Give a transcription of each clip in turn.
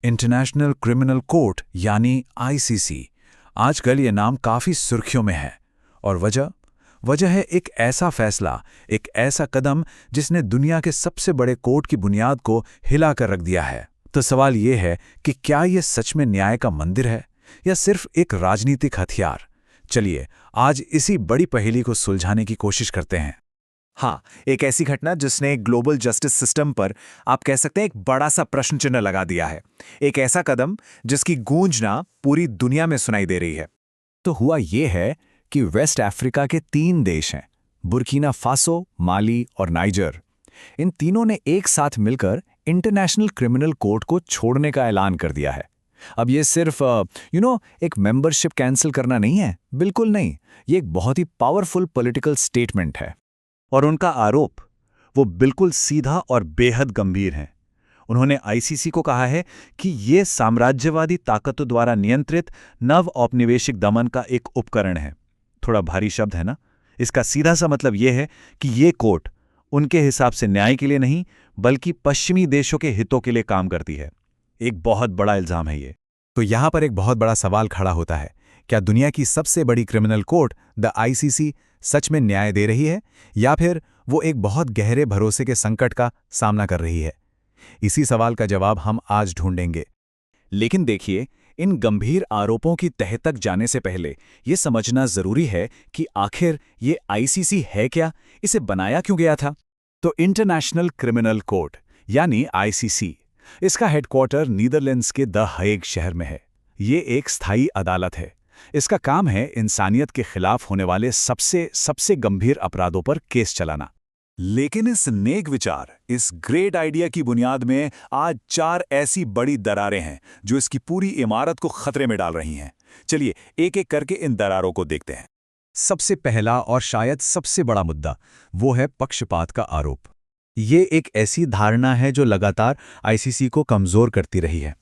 International criminal court यानी ICC. आजकल ये नाम काफ़ी सुर्खियों में है। और वजह वजह है एक ऐसा फैसला, एक ऐसा कदम जिसने दुनिया के सबसे बड़े कोर्ट की बुनियाद को हिला कर रख दिया है। तो सवाल ये है कि क्या ये सच में न्याय का मंदिर है या सिर्फ एक राजनीतिक हथियार। चलिए आज इसी बड़ी पहेली को सुलझाने की कोशिश करते हैं। हाँ, एक ऐसी घटना जिसने ग्लोबल जस्टिस सिस्टम पर आप कह सकते हैं एक बड़ा सा प्रश्न चिन्ह लगा दिया है। एक ऐसा कदम जिसकी गूंजना पूरी दुनिया में सुनाई दे रही है। तो हुआ ये है कि वेस्ट अफ्रीका के 3 देश हैं, बुर्किना फासो, माली और नाइजर। इन तीनों ने एक साथ मिलकर इंटरनेशनल क्रिमिनल कोर्ट को छोड़ने का ऐलान कर दिया है। अब ये सिर्फ एक मेंबरशिप कैंसिल करना नहीं है, बिल्कुल नहीं। ये एक बहुत ही पावरफुल पॉलिटिकल स्टेटमेंट है। और उनका आरोप वो बिल्कुल सीधा और बेहद गंभीर है। उन्होंने आईसीसी को कहा है कि ये साम्राज्यवादी ताकतों द्वारा नियंत्रित नव औपनिवेशिक दमन का एक उपकरण है। थोड़ा भारी शब्द है ना। इसका सीधा सा मतलब ये है कि ये कोर्ट उनके हिसाब से न्याय के लिए नहीं बल्कि पश्चिमी देशों के हितों के लिए काम करती है। एक बहुत बड़ा इल्जाम है ये। तो यहाँ पर एक बहुत बड़ा सवाल खड़ा होता है, क्या दुनिया की सबसे बड़ी क्रिमिनल कोर्ट द आईसीसी सच में न्याय दे रही है या फिर वो एक बहुत गहरे भरोसे के संकट का सामना कर रही है। इसी सवाल का जवाब हम आज ढूंढेंगे। लेकिन देखिए, इन गंभीर आरोपों की तह तक जाने से पहले ये समझना जरूरी है कि आखिर ये आईसीसी है क्या, इसे बनाया क्यों गया था। तो इंटरनेशनल क्रिमिनल कोर्ट यानी आईसीसी, इसका हेडक्वार्टर नीदरलैंड्स के द हेग शहर में है। ये एक स्थायी अदालत है। इसका काम है इंसानियत के खिलाफ होने वाले सबसे गंभीर अपराधों पर केस चलाना। लेकिन इस नेक विचार, इस ग्रेट आइडिया की बुनियाद में आज 4 ऐसी बड़ी दरारें हैं जो इसकी पूरी इमारत को खतरे में डाल रही हैं। चलिए एक एक करके इन दरारों को देखते हैं। सबसे पहला और शायद सबसे बड़ा मुद्दा वो है पक्षपात का आरोप। ये एक ऐसी धारणा है जो लगातार आईसीसी को कमजोर करती रही है।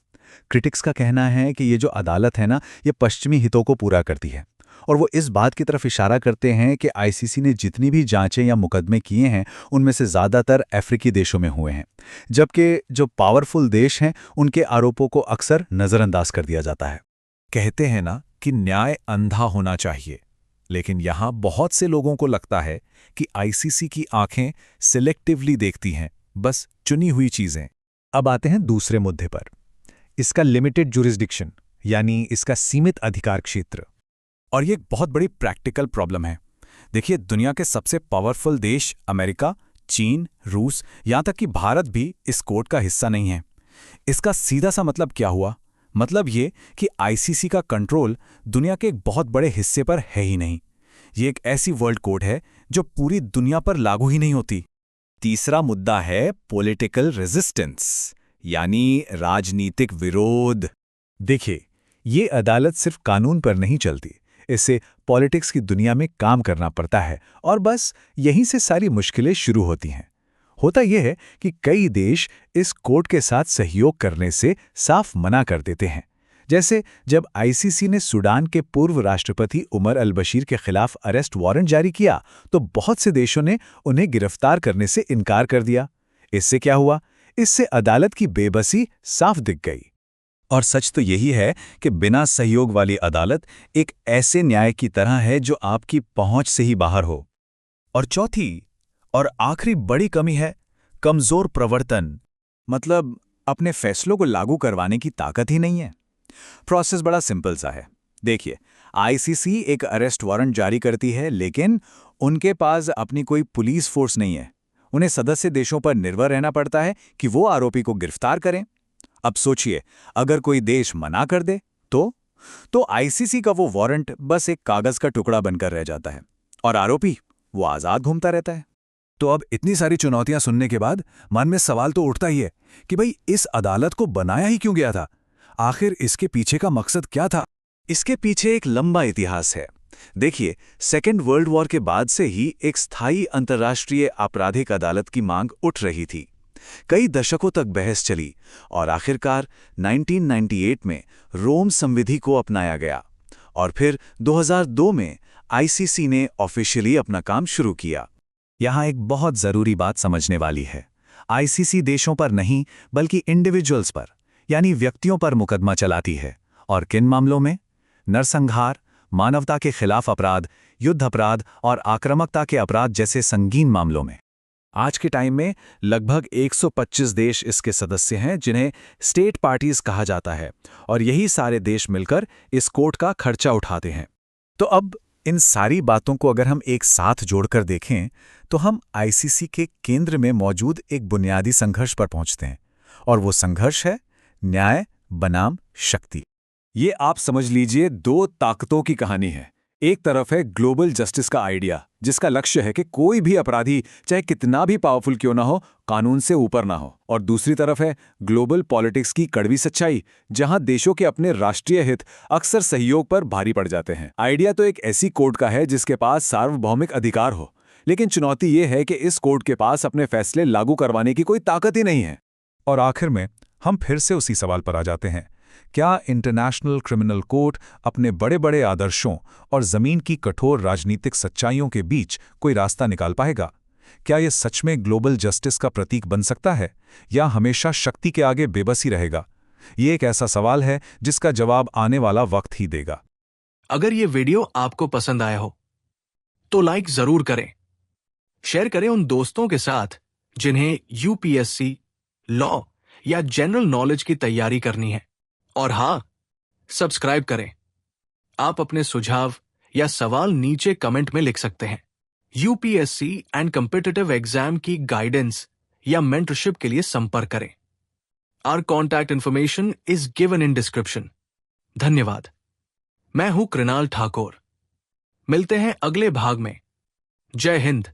क्रिटिक्स का कहना है कि ये जो अदालत है ना, ये पश्चिमी हितों को पूरा करती है और वो इस बात की तरफ इशारा करते हैं कि आईसीसी ने जितनी भी जांचें या मुकदमे किए हैं उनमें से ज़्यादातर अफ्रीकी देशों में हुए हैं, जबकि जो पावरफुल देश हैं उनके आरोपों को अक्सर नज़रअंदाज कर दिया जाता है। कहते हैं ना कि न्याय अंधा होना चाहिए, लेकिन यहाँ बहुत से लोगों को लगता है कि आईसीसी की आंखें सिलेक्टिवली देखती हैं, बस चुनी हुई चीज़ें। अब आते हैं दूसरे मुद्दे पर, इसका लिमिटेड जुरिस्डिक्शन यानी इसका सीमित अधिकार क्षेत्र। और ये एक बहुत बड़ी प्रैक्टिकल प्रॉब्लम है। देखिए, दुनिया के सबसे पावरफुल देश अमेरिका, चीन, रूस, यहाँ तक कि भारत भी इस कोर्ट का हिस्सा नहीं है। इसका सीधा सा मतलब क्या हुआ? मतलब ये कि आईसीसी का कंट्रोल दुनिया के एक बहुत बड़े हिस्से पर है ही नहीं। ये एक ऐसी वर्ल्ड कोर्ट है जो पूरी दुनिया पर लागू ही नहीं होती। तीसरा मुद्दा है पॉलिटिकल रेजिस्टेंस यानी राजनीतिक विरोध। देखिए, ये अदालत सिर्फ कानून पर नहीं चलती, इससे पॉलिटिक्स की दुनिया में काम करना पड़ता है और बस यहीं से सारी मुश्किलें शुरू होती हैं। होता यह है कि कई देश इस कोर्ट के साथ सहयोग करने से साफ मना कर देते हैं। जैसे जब आईसीसी ने सूडान के पूर्व राष्ट्रपति उमर अल-बशीर के खिलाफ अरेस्ट वारंट जारी किया तो बहुत से देशों ने उन्हें गिरफ्तार करने से इनकार कर दिया। इससे क्या हुआ? इससे अदालत की बेबसी साफ दिख गई। और सच तो यही है कि बिना सहयोग वाली अदालत एक ऐसे न्याय की तरह है जो आपकी पहुंच से ही बाहर हो। और चौथी और आखिरी बड़ी कमी है कमजोर प्रवर्तन, मतलब अपने फैसलों को लागू करवाने की ताकत ही नहीं है। प्रोसेस बड़ा सिंपल सा है। देखिए, आईसीसी एक अरेस्ट वारंट जारी करती है, लेकिन उनके पास अपनी कोई पुलिस फोर्स नहीं है। उन्हें सदस्य देशों पर निर्भर रहना पड़ता है कि वो आरोपी को गिरफ्तार करें। अब सोचिए, अगर कोई देश मना कर दे तो आईसीसी का वो वारंट बस एक कागज का टुकड़ा बनकर रह जाता है और आरोपी वो आजाद घूमता रहता है। तो अब इतनी सारी चुनौतियां सुनने के बाद मन में सवाल तो उठता ही है कि भाई, इस अदालत को बनाया ही क्यों गया था? आखिर इसके पीछे का मकसद क्या था? इसके पीछे एक लंबा इतिहास है। देखिए, सेकेंड वर्ल्ड वॉर के बाद से ही एक स्थायी अंतर्राष्ट्रीय आपराधिक अदालत की मांग उठ रही थी। कई दशकों तक बहस चली और आखिरकार 1998 में रोम संविधि को अपनाया गया और फिर 2002 में आईसीसी ने ऑफिशियली अपना काम शुरू किया। यहाँ एक बहुत जरूरी बात समझने वाली है। आईसीसी देशों पर नहीं बल्कि इंडिविजुअल्स पर यानी व्यक्तियों पर मुकदमा चलाती है। और किन मामलों में? नरसंहार, मानवता के खिलाफ अपराध, युद्ध अपराध और आक्रामकता के अपराध जैसे संगीन मामलों में। आज के टाइम में लगभग 125 देश इसके सदस्य हैं, जिन्हें स्टेट पार्टीज कहा जाता है, और यही सारे देश मिलकर इस कोर्ट का खर्चा उठाते हैं। तो अब इन सारी बातों को अगर हम एक साथ जोड़कर देखें तो हम आईसीसी के केंद्र में मौजूद एक बुनियादी संघर्ष पर पहुंचते हैं, और वो संघर्ष है न्याय बनाम शक्ति। ये आप समझ लीजिए दो ताकतों की कहानी है। एक तरफ है ग्लोबल जस्टिस का आइडिया, जिसका लक्ष्य है कि कोई भी अपराधी चाहे कितना भी पावरफुल क्यों ना हो, कानून से ऊपर ना हो। और दूसरी तरफ है ग्लोबल पॉलिटिक्स की कड़वी सच्चाई, जहां देशों के अपने राष्ट्रीय हित अक्सर सहयोग पर भारी पड़ जाते हैं। आइडिया तो एक ऐसी कोर्ट का है जिसके पास सार्वभौमिक अधिकार हो, लेकिन चुनौती ये है कि इस कोर्ट के पास अपने फैसले लागू करवाने की कोई ताकत ही नहीं है। और आखिर में हम फिर से उसी सवाल पर आ जाते हैं, क्या इंटरनेशनल क्रिमिनल कोर्ट अपने बड़े बड़े आदर्शों और जमीन की कठोर राजनीतिक सच्चाइयों के बीच कोई रास्ता निकाल पाएगा? क्या यह सच में ग्लोबल जस्टिस का प्रतीक बन सकता है, या हमेशा शक्ति के आगे बेबस ही रहेगा? ये एक ऐसा सवाल है जिसका जवाब आने वाला वक्त ही देगा। अगर ये वीडियो आपको पसंद आया हो तो लाइक जरूर करें, शेयर करें उन दोस्तों के साथ जिन्हें यूपीएससी, लॉ या जनरल नॉलेज की तैयारी करनी है। और हाँ, सब्सक्राइब करें। आप अपने सुझाव या सवाल नीचे कमेंट में लिख सकते हैं। यूपीएससी एंड कॉम्पिटिटिव एग्जाम की गाइडेंस या मेंटरशिप के लिए संपर्क करें। Our contact information is given in description. धन्यवाद। मैं हूं कृणाल ठाकुर। मिलते हैं अगले भाग में। जय हिंद।